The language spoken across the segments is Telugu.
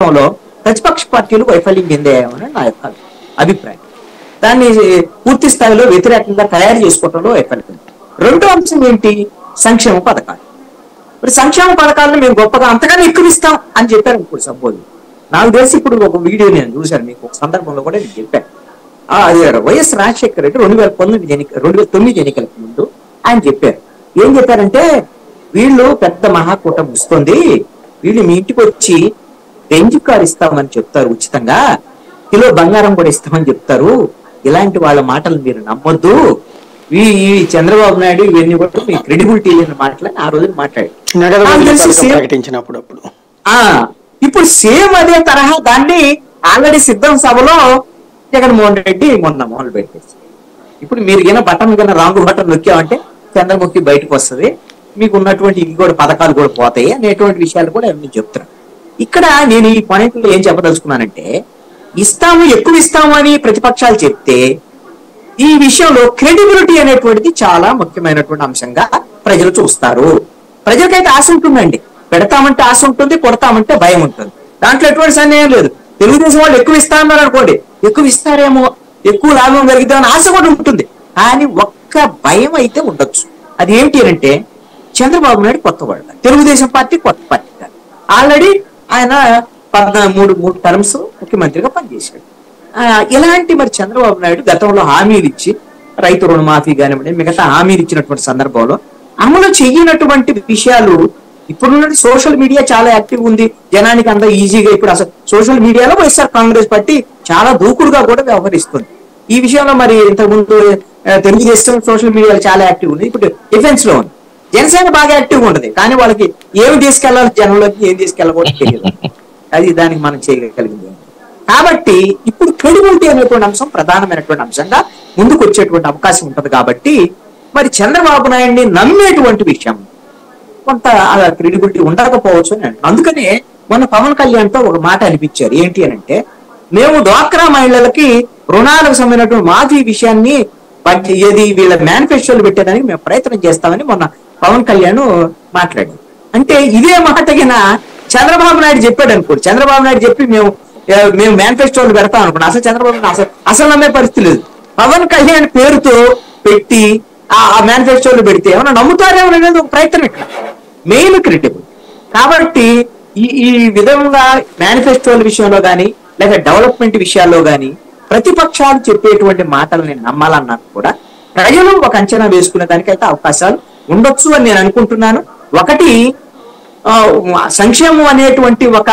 లో ప్రతిపక్ష పార్టీలు వైఫల్యం చెందాయని నా యొక్క అభిప్రాయం. దాన్ని పూర్తి స్థాయిలో వ్యతిరేకంగా తయారు చేసుకోవడంలో వైఫల్యం. రెండో అంశం ఏంటి? సంక్షేమ పథకాలు. మరి సంక్షేమ పథకాలను మేము గొప్పగా అంతగానే ఎక్కువ ఇస్తాం అని చెప్పారు ఇప్పుడు సపోజ్. నాకు తెలిసి ఇప్పుడు ఒక వీడియో నేను చూశాను, మీకు ఒక సందర్భంలో కూడా నేను చెప్పాను. అది వైఎస్ రాజశేఖర రెడ్డి 2009 ఎన్నికలకు ముందు ఆయన చెప్పారు. ఏం చెప్పారంటే, వీళ్ళు పెద్ద మహాకూటమి వస్తుంది, వీళ్ళు మీ ఇంటికి వచ్చి రేంజ్ కార్ ఇస్తామని చెప్తారు, ఉచితంగా కిలో బంగారం కూడా ఇస్తామని చెప్తారు, ఇలాంటి వాళ్ళ మాటలు మీరు నమ్మొద్దు, ఈ చంద్రబాబు నాయుడు ఇవన్నీ కూడా మీ క్రెడిబిలిటీ లేని మాటలని ఆ రోజు మాట్లాడారు. ఇప్పుడు సేమ్ అదే తరహా దాన్ని ఆల్రెడీ సిద్ధం సభలో జగన్మోహన్ రెడ్డి మొన్న మొదలు పెట్టేసి, ఇప్పుడు మీరు గిన బటన్ కింద రాంగు బటన్ నొక్కామంటే చంద్రముఖి బయటకు వస్తుంది, మీకు ఉన్నటువంటి ఇవి కూడా పథకాలు కూడా పోతాయి అనేటువంటి విషయాలు కూడా నేను చెప్తున్నాను. ఇక్కడ నేను ఈ పాయింట్లో ఏం చెప్పదలుచుకున్నానంటే, ఇస్తాము ఎక్కువ ఇస్తాము అని ప్రతిపక్షాలు చెప్తే ఈ విషయంలో క్రెడిబిలిటీ అనేటువంటిది చాలా ముఖ్యమైనటువంటి అంశంగా ప్రజలు చూస్తారు. ప్రజలకైతే ఆశ ఉంటుందండి, పెడతామంటే ఆశ ఉంటుంది, కొడతామంటే భయం ఉంటుంది, దాంట్లో ఎటువంటి సందేహం లేదు. తెలుగుదేశం వాళ్ళు ఎక్కువ ఇస్తా అన్నారు అనుకోండి, ఎక్కువ ఇస్తారేమో, ఎక్కువ లాభం కలిగిద్దామని ఆశ కూడా ఉంటుంది, కానీ ఒక్క భయం అయితే ఉండొచ్చు. అది ఏంటి అంటే, చంద్రబాబు నాయుడు కొత్త వాళ్ళు, తెలుగుదేశం పార్టీ కొత్త పార్టీ కాదు, ఆల్రెడీ ఆయన 13 టర్మ్స్ ముఖ్యమంత్రిగా పనిచేశాడు. ఇలాంటి మరి చంద్రబాబు నాయుడు గతంలో హామీలు ఇచ్చి, రైతు రుణమాఫీ కానివ్వండి మిగతా హామీలు ఇచ్చినటువంటి సందర్భంలో అమలు చెయ్యనటువంటి విషయాలు, ఇప్పుడున్న సోషల్ మీడియా చాలా యాక్టివ్ ఉంది, జనానికి అంత ఈజీగా ఇప్పుడు అసలు సోషల్ మీడియాలో వైఎస్ఆర్ కాంగ్రెస్ పార్టీ చాలా దూకుడుగా కూడా వ్యవహరిస్తుంది. ఈ విషయంలో మరి ఇంతకుముందు తెలుగుదేశం సోషల్ మీడియాలో చాలా యాక్టివ్ ఉంది, ఇప్పుడు డిఫెన్స్ లో ఉంది. జనసేన బాగా యాక్టివ్గా ఉంటుంది, కానీ వాళ్ళకి ఏమి తీసుకెళ్లాలి జనంలోకి, ఏం తీసుకెళ్ళకూడదు తెలియదు. అది దానికి మనం చేయగలిగింది. కాబట్టి ఇప్పుడు క్రెడిబిలిటీ అనేటువంటి అంశం ప్రధానమైనటువంటి అంశంగా ముందుకు వచ్చేటువంటి అవకాశం ఉంటుంది. కాబట్టి మరి చంద్రబాబు నాయుడిని నమ్మేటువంటి విషయం కొంత క్రెడిబిలిటీ ఉండకపోవచ్చు అని. అందుకనే మొన్న పవన్ కళ్యాణ్ తో ఒక మాట అనిపించారు. ఏంటి అని అంటే, మేము డ్వాక్రా మహిళలకి రుణాలకు సంబంధించినటువంటి మాఫీ విషయాన్ని ఏది వీళ్ళ మేనిఫెస్టోలు పెట్టేదానికి మేము ప్రయత్నం చేస్తామని మొన్న పవన్ కళ్యాణ్ మాట్లాడారు. అంటే ఇదే మాటగిన చంద్రబాబు నాయుడు చెప్పాడు అనుకోండి, చంద్రబాబు నాయుడు చెప్పి మేము మేనిఫెస్టోలు పెడతాం అనుకోండి, అసలు చంద్రబాబు అసలు నమ్మే పరిస్థితి లేదు. పవన్ కళ్యాణ్ పేరుతో పెట్టి ఆ మేనిఫెస్టోలు పెడితే ఏమన్నా నమ్ముతారేమో అనేది ఒక ప్రయత్నం ఇక్కడ మెయిన్ క్రిటికల్. కాబట్టి ఈ విధంగా మేనిఫెస్టోల విషయంలో కానీ లేక డెవలప్మెంట్ విషయాల్లో కానీ ప్రతిపక్షాలు చెప్పేటువంటి మాటలని నమ్మాలన్నా కూడా ప్రజలు ఒక అంచనా వేసుకునే దానికైతే అవకాశాలు ఉండొచ్చు అని నేను అనుకుంటున్నాను. ఒకటి, సంక్షేమం అనేటువంటి ఒక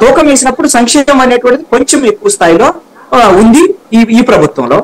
తూకం వేసినప్పుడు సంక్షేమం అనేటువంటిది కొంచెం ఎక్కువ స్థాయిలో ఉంది ఈ ప్రభుత్వంలో.